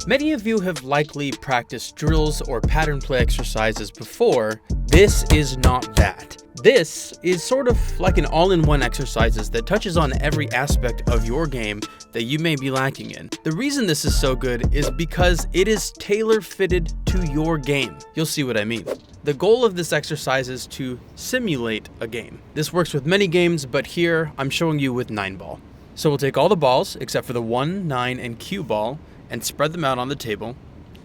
Many of you have likely practiced drills or pattern play exercises before. This is not that. This is sort of like an all-in-one exercises that touches on every aspect of your game that you may be lacking in. The reason this is so good is because it is tailor-fitted to your game. You'll see what I mean. The goal of this exercise is to simulate a game. This works with many games, but here I'm showing you with 9-ball. So we'll take all the balls except for the 1, 9, and cue ball and spread them out on the table,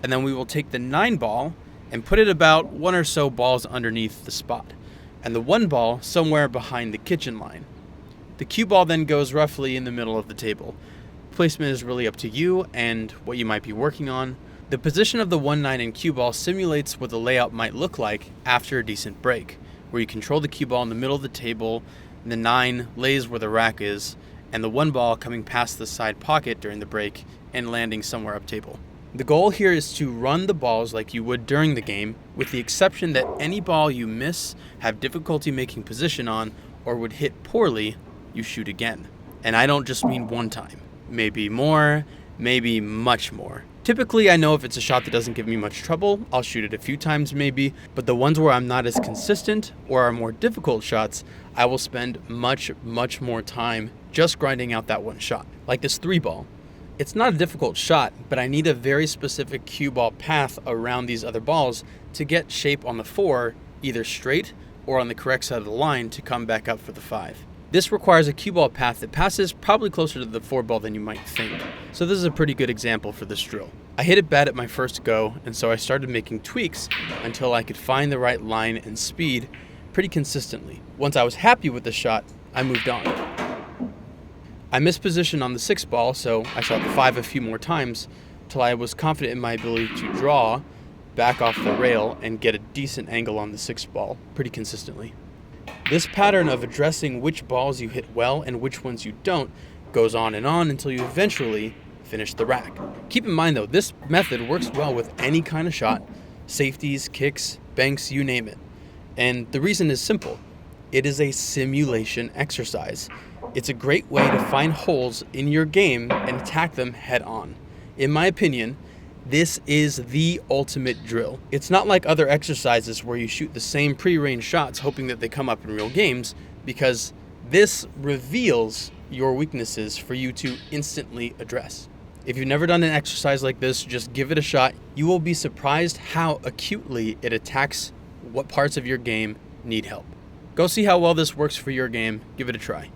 and then we will take the 9-ball and put it about 1 or so balls underneath the spot, and the 1 ball somewhere behind the kitchen line. The cue ball then goes roughly in the middle of the table. Placement is really up to you and what you might be working on. The position of the 1, 9, and cue ball simulates what the layout might look like after a decent break, where you control the cue ball in the middle of the table, and the 9 lays where the rack is, and the 1 ball coming past the side pocket during the break and landing somewhere up table. The goal here is to run the balls like you would during the game, with the exception that any ball you miss, have difficulty making position on, or would hit poorly, you shoot again. And I don't just mean one time. Maybe more, maybe much more. Typically, I know if it's a shot that doesn't give me much trouble, I'll shoot it a few times maybe, but the ones where I'm not as consistent or are more difficult shots, I will spend much more time just grinding out that one shot. Like this 3-ball. It's not a difficult shot, but I need a very specific cue ball path around these other balls to get shape on the 4, either straight or on the correct side of the line to come back up for the 5. This requires a cue ball path that passes probably closer to the 4 ball than you might think. So this is a pretty good example for this drill. I hit it bad at my first go, and so I started making tweaks until I could find the right line and speed pretty consistently. Once I was happy with the shot, I moved on. I missed position on the 6 ball, so I shot the 5 a few more times till I was confident in my ability to draw, back off the rail, and get a decent angle on the 6 ball pretty consistently. This pattern of addressing which balls you hit well and which ones you don't goes on and on until you eventually finish the rack. Keep in mind though, this method works well with any kind of shot, safeties, kicks, banks, you name it. And the reason is simple. It is a simulation exercise. It's a great way to find holes in your game and attack them head on. In my opinion, this is the ultimate drill. It's not like other exercises where you shoot the same pre-range shots hoping that they come up in real games, because this reveals your weaknesses for you to instantly address. If you've never done an exercise like this, just give it a shot. You will be surprised how acutely it attacks what parts of your game need help. Go see how well this works for your game. Give it a try.